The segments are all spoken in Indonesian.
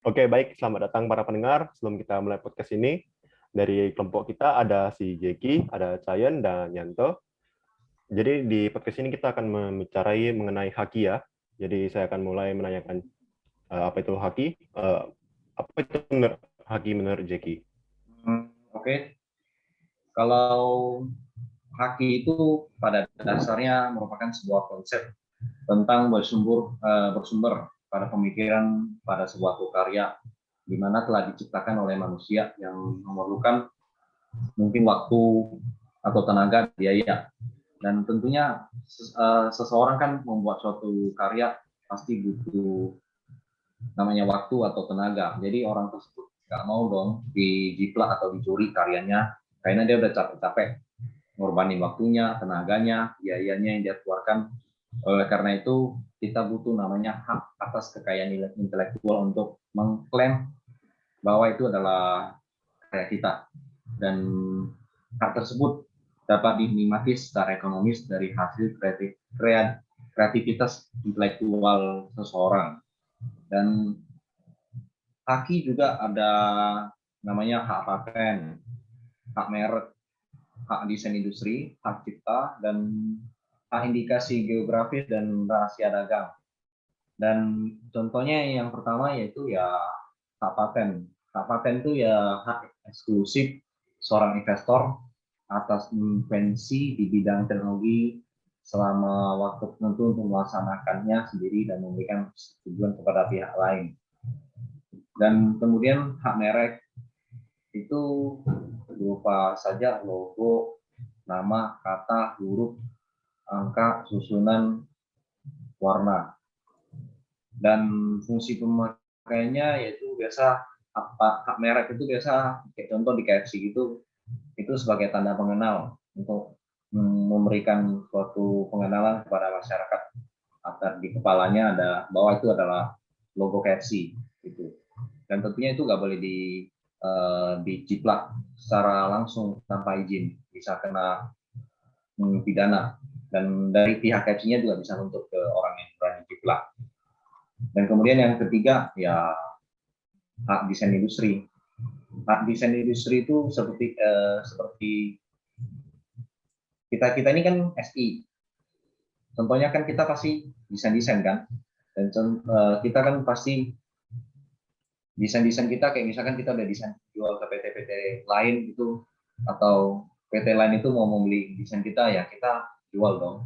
Oke, baik. Selamat datang para pendengar. Sebelum kita mulai podcast ini, dari kelompok kita ada si Jeki, ada Chayan, dan Yanto. Jadi di podcast ini kita akan membicarakan mengenai haki ya. Jadi saya akan mulai menanyakan apa itu haki, apa itu haki menurut Jeki. Oke, kalau haki itu pada dasarnya merupakan sebuah konsep tentang bersumber pada pemikiran pada sebuah karya di mana telah diciptakan oleh manusia yang memerlukan mungkin waktu atau tenaga biaya, dan tentunya seseorang kan membuat suatu karya pasti butuh namanya waktu atau tenaga. Jadi orang tersebut nggak mau dong dijiplak atau dicuri karyanya karena dia udah capek-capek ngorbanin waktunya, tenaganya, biayanya yang dia keluarkan. Oleh karena itu, kita butuh namanya hak atas kekayaan intelektual untuk mengklaim bahwa itu adalah karya kita. Dan hak tersebut dapat dinikmati secara ekonomis dari hasil kreativitas intelektual seseorang. Dan haki juga ada namanya hak paten, hak merek, hak desain industri, hak cipta, dan hak indikasi geografis dan rahasia dagang. Dan contohnya yang pertama yaitu ya hak paten. Hak paten itu ya hak eksklusif seorang investor atas invensi di bidang teknologi selama waktu tertentu untuk melaksanakannya sendiri dan memberikan tujuan kepada pihak lain. Dan kemudian hak merek itu berupa saja logo, nama, kata, huruf, angka, susunan, warna. Dan fungsi pemakaiannya yaitu biasa hak merek itu biasa kayak contoh di KFC gitu, itu sebagai tanda pengenal untuk memberikan suatu pengenalan kepada masyarakat agar di kepalanya ada bahwa itu adalah logo KFC gitu. Dan tentunya itu nggak boleh dijiplak secara langsung tanpa izin, bisa kena pidana, dan dari pihak KFC-nya juga bisa untuk ke orang yang berani jiplak. Dan kemudian yang ketiga ya hak desain industri. Hak desain industri itu seperti kita ini kan SI. Contohnya kan kita pasti desain kan, dan kita kan pasti desain kita kayak misalkan kita udah desain jual ke PT-PT lain gitu, atau PT lain itu mau membeli desain kita ya kita jual dong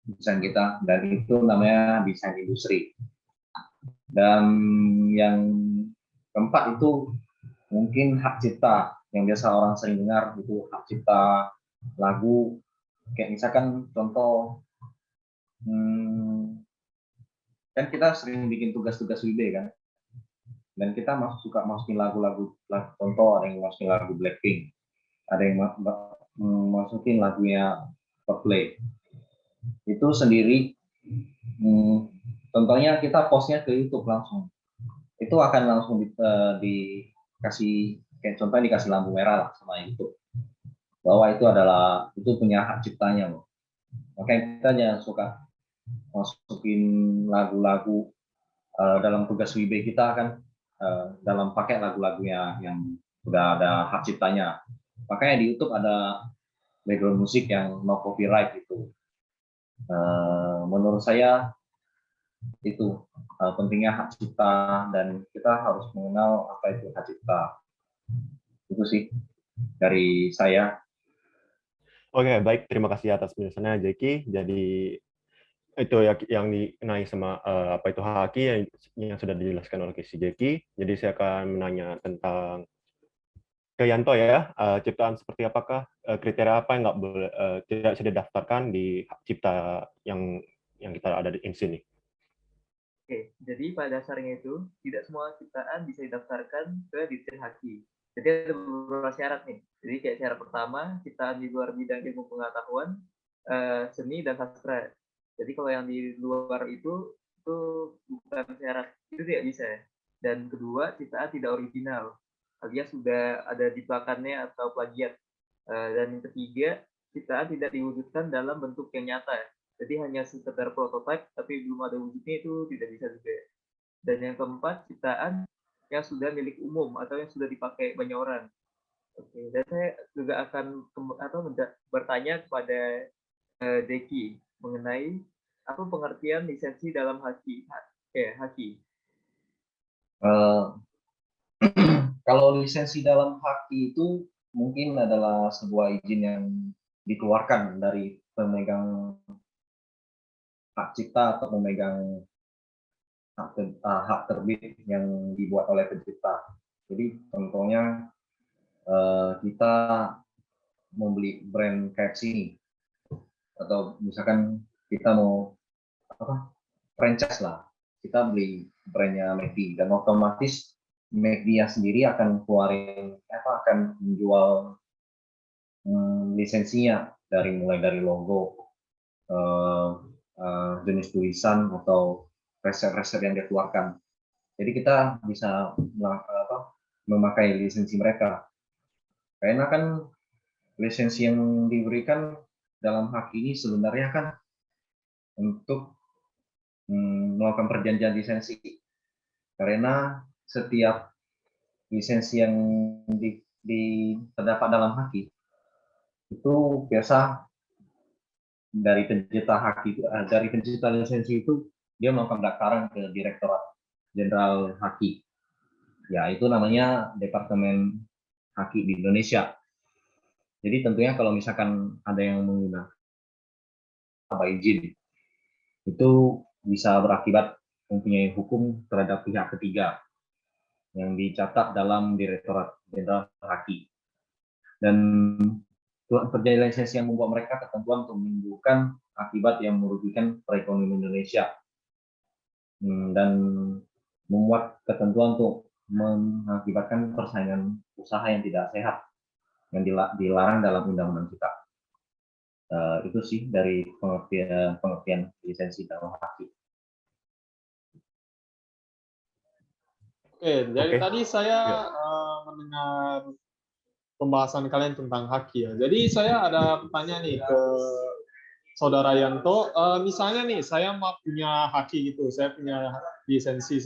desain kita, dan itu namanya desain industri. Dan yang keempat itu mungkin hak cipta yang biasa orang sering dengar, itu hak cipta lagu, kayak misalkan contoh hmm, kan kita sering bikin tugas-tugas WIB kan, dan kita suka masukin lagu-lagu, contoh ada yang masukin lagu Blackpink, ada yang masukin lagunya Coldplay itu sendiri. Contohnya kita postnya ke YouTube langsung, itu akan langsung dikasih kayak contohnya dikasih lampu merah lah sama YouTube bahwa itu punya hak ciptanya loh. Makanya kita jangan suka masukin lagu-lagu dalam tugas WIB kita kan, dalam pakai lagu-lagunya yang sudah ada hak ciptanya. Makanya di YouTube ada background musik yang no copyright itu. Menurut saya itu pentingnya hak cipta, dan kita harus mengenal apa itu hak cipta. Itu sih dari saya. Oke, baik. Terima kasih atas penjelasannya Jeki. Jadi itu yang dikenai sama apa itu haki yang sudah dijelaskan oleh si Jeki. Jadi saya akan menanya tentang ke Yanto ya, ciptaan seperti apakah, kriteria apa yang nggak boleh, tidak bisa didaftarkan di hak cipta yang kita ada di sini? Oke, jadi pada dasarnya itu tidak semua ciptaan bisa didaftarkan ke Dirjen Haki. Jadi ada beberapa syarat nih. Jadi kayak syarat pertama, ciptaan di luar bidang ilmu pengetahuan, seni dan sastra. Jadi kalau yang di luar itu bukan syarat, itu tidak bisa. Dan kedua, ciptaan tidak original, alias sudah ada jiplakannya atau plagiat. Dan yang ketiga, ciptaan tidak diwujudkan dalam bentuk yang nyata. Jadi hanya sekedar prototipe tapi belum ada wujudnya, itu tidak bisa juga. Dan yang keempat, ciptaan yang sudah milik umum atau yang sudah dipakai banyak orang. Oke, dan saya juga akan bertanya kepada Deki mengenai apa pengertian lisensi dalam haki. Haki. Kalau lisensi dalam haki itu mungkin adalah sebuah izin yang dikeluarkan dari pemegang hak cipta atau pemegang hak terbit yang dibuat oleh pencipta. Jadi contohnya kita membeli brand KFC ini, atau misalkan kita mau franchise lah, kita beli brandnya McD dan otomatis McD sendiri akan akan menjual lisensinya mulai dari logo, jenis tulisan atau resep-resep yang dikeluarkan. Jadi kita bisa memakai lisensi mereka. Karena kan lisensi yang diberikan dalam hak ini sebenarnya kan untuk melakukan perjanjian lisensi. Karena setiap lisensi yang terdapat dalam haki itu biasa dari pencipta lisensi itu dia melakukan pendaftaran ke Direktorat Jenderal Haki. Ya, itu namanya Departemen Haki di Indonesia. Jadi tentunya kalau misalkan ada yang menggunakan izin, itu bisa berakibat mempunyai hukum terhadap pihak ketiga yang dicatat dalam Direktorat Jenderal Haki. Dan perjanjian lisensi yang membuat mereka ketentuan untuk menimbulkan akibat yang merugikan perekonomian Indonesia dan memuat ketentuan untuk mengakibatkan persaingan usaha yang tidak sehat yang dilarang dalam undang-undang kita. Itu sih dari pengertian lisensi dalam haki. Oke, jadi tadi saya mendengar pembahasan kalian tentang haki ya. Jadi saya ada pertanyaan nih ke Saudara Yanto. Misalnya nih, saya mau punya haki gitu, saya punya lisensi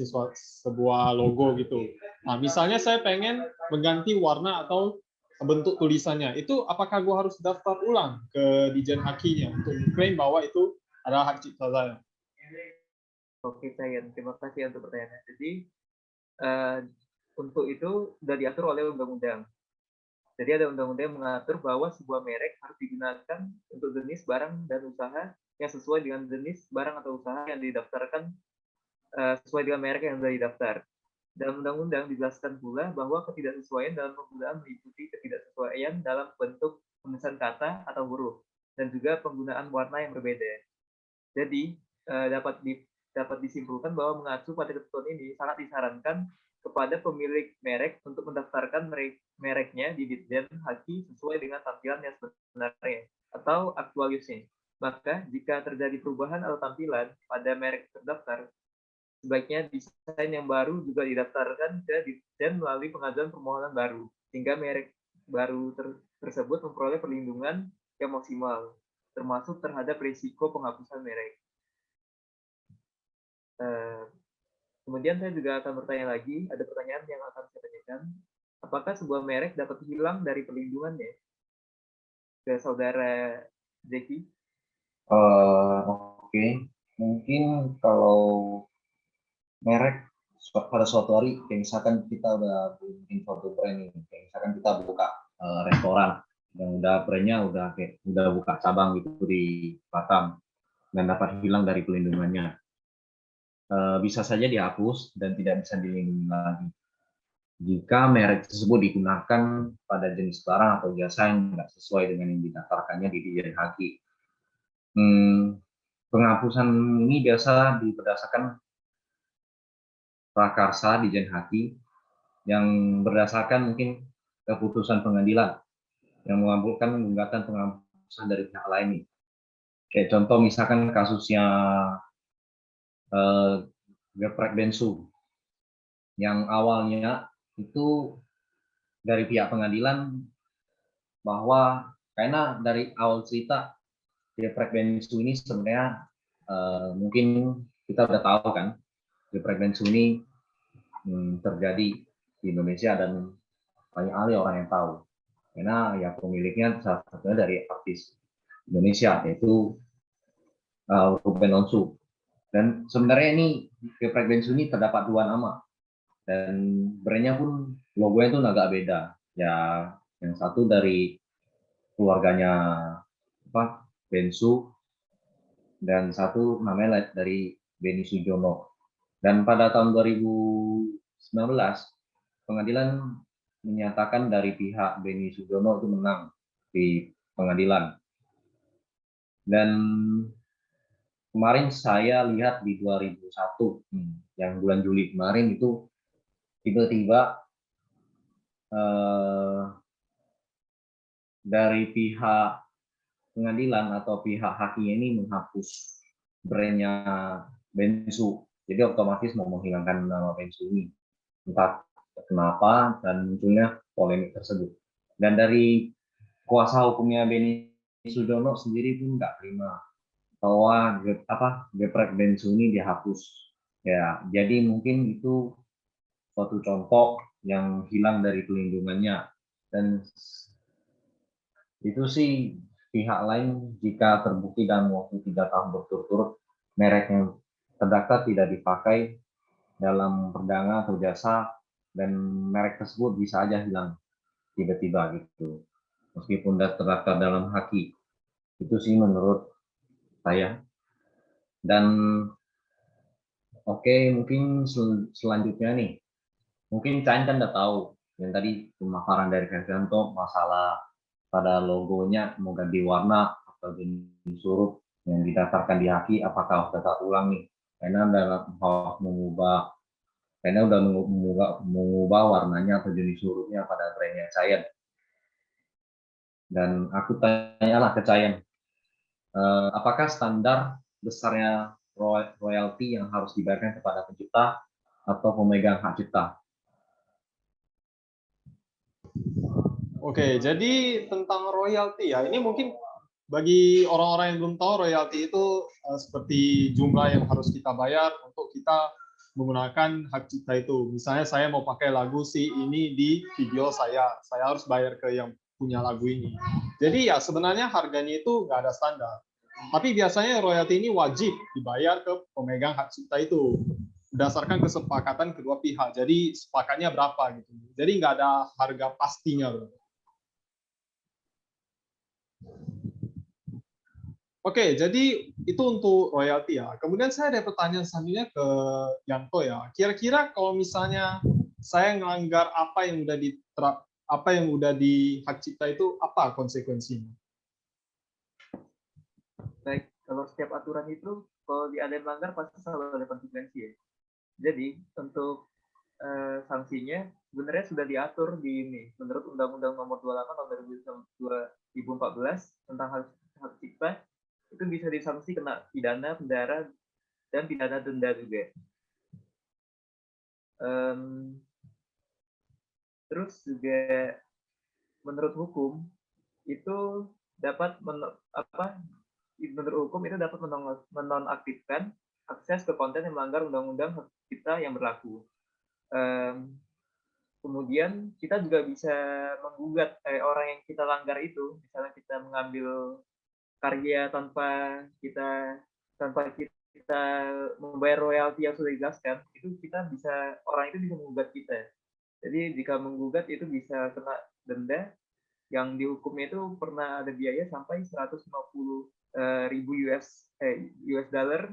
sebuah logo gitu. Nah, misalnya saya pengen mengganti warna atau bentuk tulisannya, itu apakah gue harus daftar ulang ke Dijen Hakinya untuk mengklaim bahwa itu adalah hak cipta saya? Oke, Sayan, terima kasih untuk pertanyaannya. Jadi untuk itu sudah diatur oleh undang-undang. Jadi ada undang-undang yang mengatur bahwa sebuah merek harus digunakan untuk jenis barang dan usaha yang sesuai dengan jenis barang atau usaha yang didaftarkan sesuai dengan merek yang sudah didaftar. Dalam undang-undang dijelaskan pula bahwa ketidaksesuaian dalam penggunaan meliputi ketidaksesuaian dalam bentuk penulisan kata atau huruf dan juga penggunaan warna yang berbeda. Jadi dapat disimpulkan bahwa mengacu pada ketentuan ini sangat disarankan kepada pemilik merek untuk mendaftarkan mereknya di Ditjen Haki sesuai dengan tampilan yang sebenarnya atau actual use-nya. Maka jika terjadi perubahan atau tampilan pada merek terdaftar, sebaiknya desain yang baru juga didaftarkan ke Ditjen melalui pengajuan permohonan baru, sehingga merek baru tersebut memperoleh perlindungan yang maksimal, termasuk terhadap risiko penghapusan merek. Kemudian saya juga akan bertanya lagi, ada pertanyaan yang akan saya tanyakan. Apakah sebuah merek dapat hilang dari perlindungannya? Ke Saudara Zeki. Oke. Mungkin kalau merek pada suatu hari, kayak misalkan kita udah bikin suatu brand, kayak misalkan kita buka restoran, dan brandnya udah buka cabang gitu di Batam, dan dapat hilang dari pelindungannya. Bisa saja dihapus dan tidak bisa dilindungi lagi jika merek tersebut digunakan pada jenis barang atau jasa yang tidak sesuai dengan yang didaftarkannya di Dijen Haki. Penghapusan ini biasa berdasarkan prakarsa Dijen Haki yang berdasarkan mungkin keputusan pengadilan yang mengabulkan gugatan penghapusan dari pihak lain nih. Kayak contoh misalkan kasusnya geprek bensu yang awalnya itu dari pihak pengadilan bahwa karena dari awal cerita geprek bensu ini sebenarnya mungkin kita udah tahu kan, geprek bensu ini terjadi di Indonesia dan banyak kali orang yang tahu. Karena ya pemiliknya salah satunya dari artis Indonesia, yaitu Ruben Onsu. Dan sebenarnya ini geprek bensu ini terdapat dua nama. Dan brandnya pun logonya itu agak beda. Ya, yang satu dari keluarganya Bensu, dan satu namanya dari Beni Sujono. Dan pada tahun 2019, pengadilan menyatakan dari pihak Beni Sujono itu menang di pengadilan. Dan kemarin saya lihat di 2001, yang bulan Juli kemarin itu tiba-tiba dari pihak pengadilan atau pihak hakimnya ini menghapus brandnya Bensu. Jadi otomatis mau menghilangkan nama Bensu ini. Entah kenapa dan munculnya polemik tersebut. Dan dari kuasa hukumnya Beni Sujono sendiri pun nggak terima bahwa geprek Bensu ini dihapus. Ya, jadi mungkin itu suatu contoh yang hilang dari pelindungannya. Dan itu sih pihak lain jika terbukti dalam waktu 3 tahun berturut-turut merek yang terdaftar tidak dipakai dalam perdagangan atau jasa, dan merek tersebut bisa aja hilang tiba-tiba gitu, meskipun sudah terdaftar dalam haki. Itu sih menurut saya. Dan oke, mungkin selanjutnya nih, mungkin Cain kan udah tahu yang tadi pemaparan dari Ferdianto masalah pada logonya mau ganti warna atau jenis huruf yang didaftarkan di haki, apakah data ulang nih, karena dalam mengubah warnanya atau jenis hurufnya pada brandnya Cain. Dan aku tanyalah ke Cain, apakah standar besarnya royalti yang harus dibayarkan kepada pencipta atau pemegang hak cipta? Oke, jadi tentang royalti ya, ini mungkin bagi orang-orang yang belum tahu, royalti itu seperti jumlah yang harus kita bayar untuk kita menggunakan hak cipta itu. Misalnya saya mau pakai lagu si ini di video saya harus bayar ke yang punya lagu ini. Jadi ya sebenarnya harganya itu nggak ada standar. Tapi biasanya royalti ini wajib dibayar ke pemegang hak cipta itu berdasarkan kesepakatan kedua pihak. Jadi sepakatnya berapa gitu. Jadi nggak ada harga pastinya, bro. Oke, jadi itu untuk royalti ya. Kemudian saya ada pertanyaan selanjutnya ke Yanto ya. Kira-kira kalau misalnya saya melanggar apa yang udah di hak cipta itu, apa konsekuensinya? Baik, kalau setiap aturan itu kalau ada yang melanggar pasti selalu ada konsekuensi ya. Jadi untuk sanksinya sebenarnya sudah diatur di ini menurut Undang-Undang Nomor 28 Tahun 2014 tentang hak cipta. Itu bisa disanksi kena pidana, penjara, dan pidana denda juga. Terus juga menurut hukum itu dapat menonaktifkan akses ke konten yang melanggar undang-undang hak cipta yang berlaku. Kemudian kita juga bisa menggugat orang yang kita langgar itu, misalnya kita mengambil karya tanpa kita membayar royalti yang sudah dijelaskan, itu orang itu bisa menggugat kita. Jadi jika menggugat itu bisa kena denda yang dihukumnya itu pernah ada biaya sampai 150.000 US dollar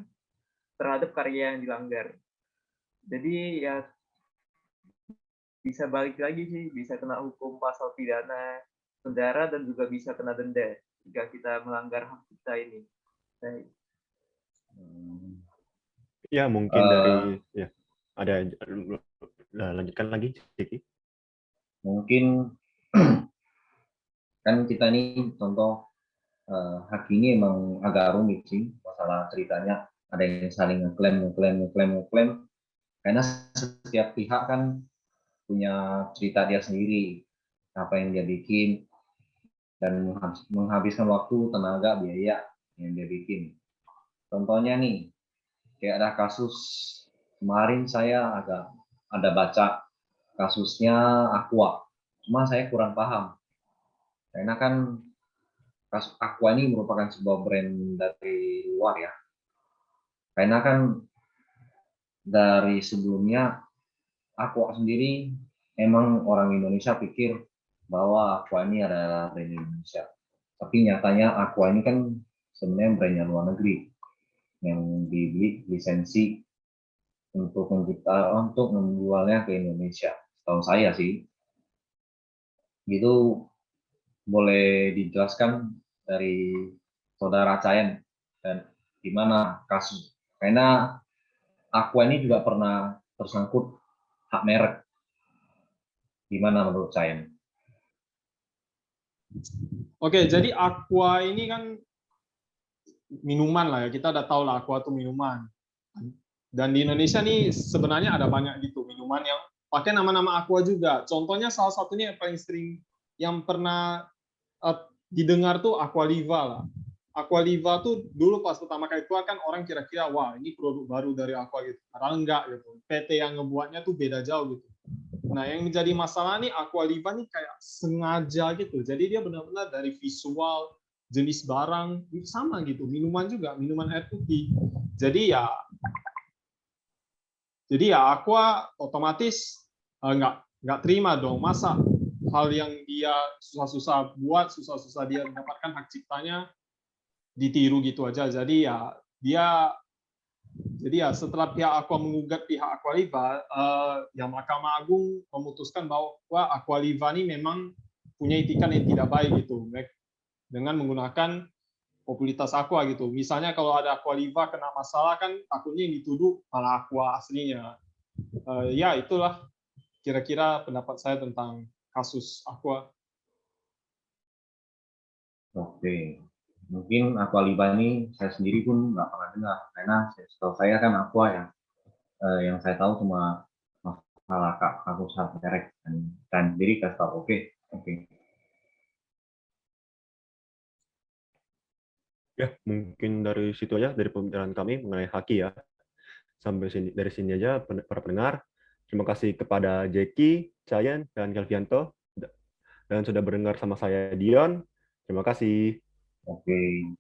terhadap karya yang dilanggar. Jadi ya bisa balik lagi sih, bisa kena hukum pasal pidana, penjara, dan juga bisa kena denda jika kita melanggar hak cipta ini. Baik. Ya mungkin dari ya ada lanjutkan lagi, Ciki. Mungkin kan kita ini contoh hak ini emang agak rumit sih masalah ceritanya. Ada yang saling ngeklaim karena setiap pihak kan punya cerita dia sendiri, apa yang dia bikin, dan menghabiskan waktu, tenaga, biaya yang dia bikin. Contohnya nih, kayak ada kasus kemarin saya ada baca kasusnya Aqua, cuma saya kurang paham karena kan kasus Aqua ini merupakan sebuah brand dari luar ya, karena kan dari sebelumnya Aqua sendiri emang orang Indonesia pikir bahwa Aqua ini adalah brand Indonesia, tapi nyatanya Aqua ini kan sebenarnya brandnya luar negeri yang dibeli lisensi untuk menjualnya ke Indonesia. Setahu saya sih, gitu. Boleh dijelaskan dari saudara Cayan dan gimana kasus? Karena Aqua ini juga pernah tersangkut hak merek. Gimana menurut Cayan? Oke, jadi Aqua ini kan minuman lah ya, kita udah tahu lah Aqua itu minuman. Dan di Indonesia nih sebenarnya ada banyak gitu minuman yang pakai nama-nama Aqua juga. Contohnya salah satunya yang paling sering yang pernah didengar tuh Aqualiva lah. Aqualiva tuh dulu pas pertama kali keluar kan orang kira-kira wah ini produk baru dari Aqua gitu. Padahal enggak gitu. PT yang ngebuatnya tuh beda jauh gitu. Nah yang menjadi masalah nih Aqualiva nih kayak sengaja gitu. Jadi dia benar-benar dari visual, jenis barang sama gitu. Minuman juga, minuman air putih. Jadi ya Aqua otomatis nggak terima dong. Masa hal yang dia susah-susah buat, susah-susah dia mendapatkan hak ciptanya ditiru gitu aja. Jadi ya setelah pihak Aqua menggugat pihak Aqualiva, yang Mahkamah Agung memutuskan bahwa Aqualiva ini memang punya etikan yang tidak baik gitu dengan menggunakan popularitas Aqua gitu. Misalnya kalau ada Aqualiva kena masalah kan takutnya yang dituduh malah Aqua aslinya. Ya itulah kira-kira pendapat saya tentang kasus Aqua. Oke, mungkin Aqualiva ini saya sendiri pun nggak pernah dengar karena setahu saya kan Aqua yang saya tahu cuma masalah kasus hak merek dan sendiri kasih tahu. Oke. Ya, mungkin dari situ aja, dari pembicaraan kami mengenai haki ya. Sampai sini, dari sini aja, para pendengar. Terima kasih kepada Jeki, Cayan, dan Kelvianto, dan sudah mendengar sama saya, Dion. Terima kasih. Oke.